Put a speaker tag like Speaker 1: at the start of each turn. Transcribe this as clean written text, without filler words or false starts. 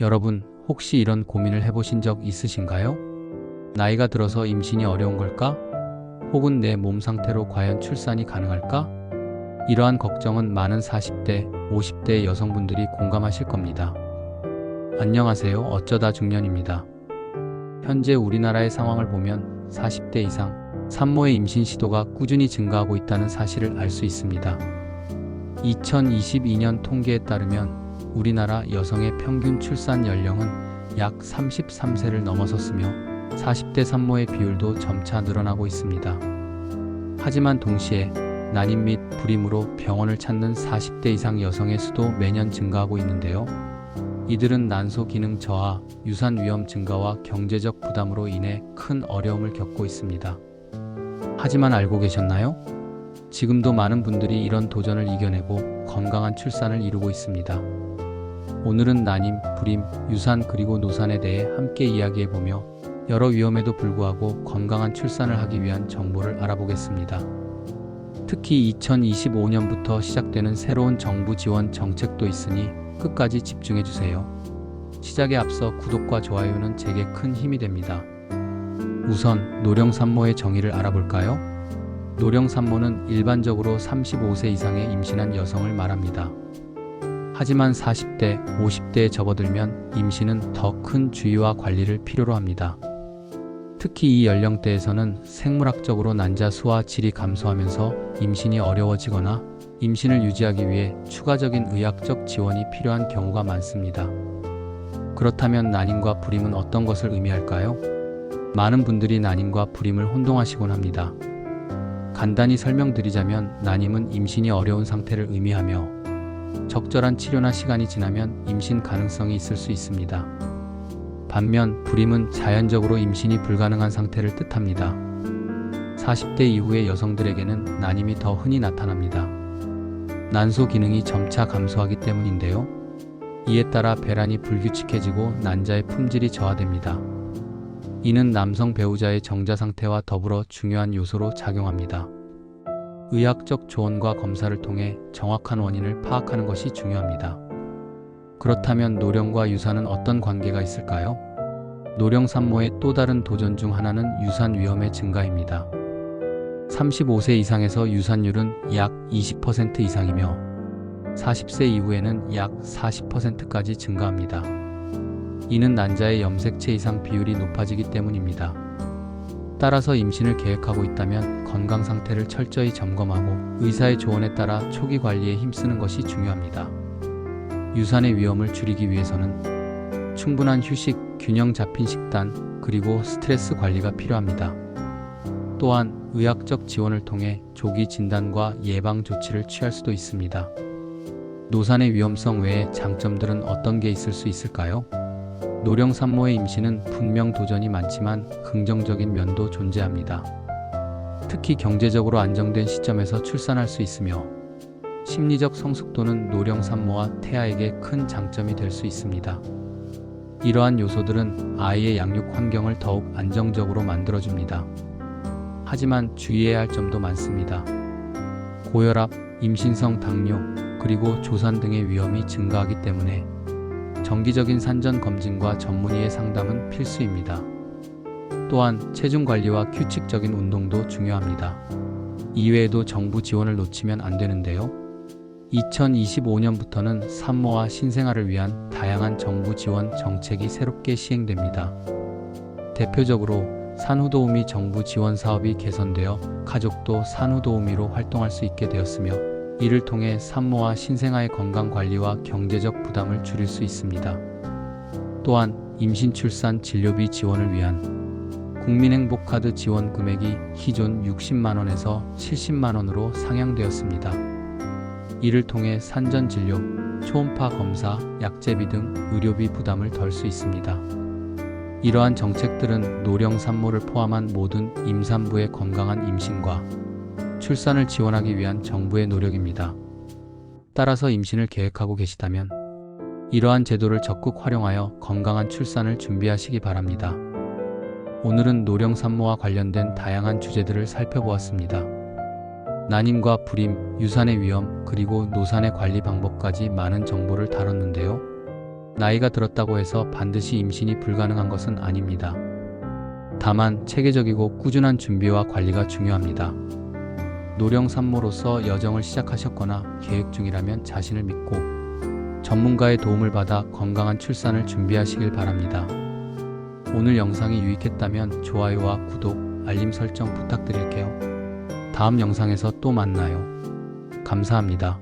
Speaker 1: 여러분, 혹시 이런 고민을 해보신 적 있으신가요? 나이가 들어서 임신이 어려운 걸까? 혹은 내 몸 상태로 과연 출산이 가능할까? 이러한 걱정은 많은 40대, 50대 여성분들이 공감하실 겁니다. 안녕하세요. 어쩌다 중년입니다. 현재 우리나라의 상황을 보면 40대 이상 산모의 임신 시도가 꾸준히 증가하고 있다는 사실을 알 수 있습니다. 2022년 통계에 따르면 우리나라 여성의 평균 출산 연령은 약 33세를 넘어섰으며 40대 산모의 비율도 점차 늘어나고 있습니다. 하지만 동시에 난임 및 불임으로 병원을 찾는 40대 이상 여성의 수도 매년 증가하고 있는데요. 이들은 난소 기능 저하, 유산 위험 증가와 경제적 부담으로 인해 큰 어려움을 겪고 있습니다. 하지만 알고 계셨나요? 지금도 많은 분들이 이런 도전을 이겨내고 건강한 출산을 이루고 있습니다. 오늘은 난임, 불임, 유산 그리고 노산에 대해 함께 이야기해보며 여러 위험에도 불구하고 건강한 출산을 하기 위한 정보를 알아보겠습니다. 특히 2025년부터 시작되는 새로운 정부 지원 정책도 있으니 끝까지 집중해주세요. 시작에 앞서 구독과 좋아요는 제게 큰 힘이 됩니다. 우선 노령산모의 정의를 알아볼까요? 노령산모는 일반적으로 35세 이상의 임신한 여성을 말합니다. 하지만 40대, 50대에 접어들면 임신은 더 큰 주의와 관리를 필요로 합니다. 특히 이 연령대에서는 생물학적으로 난자 수와 질이 감소하면서 임신이 어려워지거나 임신을 유지하기 위해 추가적인 의학적 지원이 필요한 경우가 많습니다. 그렇다면 난임과 불임은 어떤 것을 의미할까요? 많은 분들이 난임과 불임을 혼동하시곤 합니다. 간단히 설명드리자면 난임은 임신이 어려운 상태를 의미하며 적절한 치료나 시간이 지나면 임신 가능성이 있을 수 있습니다. 반면 불임은 자연적으로 임신이 불가능한 상태를 뜻합니다. 40대 이후의 여성들에게는 난임이 더 흔히 나타납니다. 난소 기능이 점차 감소하기 때문인데요. 이에 따라 배란이 불규칙해지고 난자의 품질이 저하됩니다. 이는 남성 배우자의 정자 상태와 더불어 중요한 요소로 작용합니다. 의학적 조언과 검사를 통해 정확한 원인을 파악하는 것이 중요합니다. 그렇다면 노령과 유산은 어떤 관계가 있을까요? 노령 산모의 또 다른 도전 중 하나는 유산 위험의 증가입니다. 35세 이상에서 유산율은 약 20% 이상이며 40세 이후에는 약 40%까지 증가합니다. 이는 난자의 염색체 이상 비율이 높아지기 때문입니다. 따라서 임신을 계획하고 있다면 건강 상태를 철저히 점검하고 의사의 조언에 따라 초기 관리에 힘쓰는 것이 중요합니다. 유산의 위험을 줄이기 위해서는 충분한 휴식, 균형 잡힌 식단, 그리고 스트레스 관리가 필요합니다. 또한 의학적 지원을 통해 조기 진단과 예방 조치를 취할 수도 있습니다. 노산의 위험성 외에 장점들은 어떤 게 있을 수 있을까요? 노령 산모의 임신은 분명 도전이 많지만 긍정적인 면도 존재합니다. 특히 경제적으로 안정된 시점에서 출산할 수 있으며 심리적 성숙도는 노령 산모와 태아에게 큰 장점이 될 수 있습니다. 이러한 요소들은 아이의 양육 환경을 더욱 안정적으로 만들어줍니다. 하지만 주의해야 할 점도 많습니다. 고혈압, 임신성 당뇨, 그리고 조산 등의 위험이 증가하기 때문에 정기적인 산전 검진과 전문의의 상담은 필수입니다. 또한 체중 관리와 규칙적인 운동도 중요합니다. 이외에도 정부 지원을 놓치면 안 되는데요. 2025년부터는 산모와 신생아를 위한 다양한 정부 지원 정책이 새롭게 시행됩니다. 대표적으로 산후도우미 정부 지원 사업이 개선되어 가족도 산후도우미로 활동할 수 있게 되었으며 이를 통해 산모와 신생아의 건강 관리와 경제적 부담을 줄일 수 있습니다. 또한 임신 출산 진료비 지원을 위한 국민행복카드 지원 금액이 기존 60만원에서 70만원으로 상향되었습니다. 이를 통해 산전 진료, 초음파 검사, 약제비 등 의료비 부담을 덜 수 있습니다. 이러한 정책들은 노령 산모를 포함한 모든 임산부의 건강한 임신과 출산을 지원하기 위한 정부의 노력입니다. 따라서 임신을 계획하고 계시다면 이러한 제도를 적극 활용하여 건강한 출산을 준비하시기 바랍니다. 오늘은 노령 산모와 관련된 다양한 주제들을 살펴보았습니다. 난임과 불임, 유산의 위험, 그리고 노산의 관리 방법까지 많은 정보를 다뤘는데요. 나이가 들었다고 해서 반드시 임신이 불가능한 것은 아닙니다. 다만 체계적이고 꾸준한 준비와 관리가 중요합니다. 노령 산모로서 여정을 시작하셨거나 계획 중이라면 자신을 믿고 전문가의 도움을 받아 건강한 출산을 준비하시길 바랍니다. 오늘 영상이 유익했다면 좋아요와 구독, 알림 설정 부탁드릴게요. 다음 영상에서 또 만나요. 감사합니다.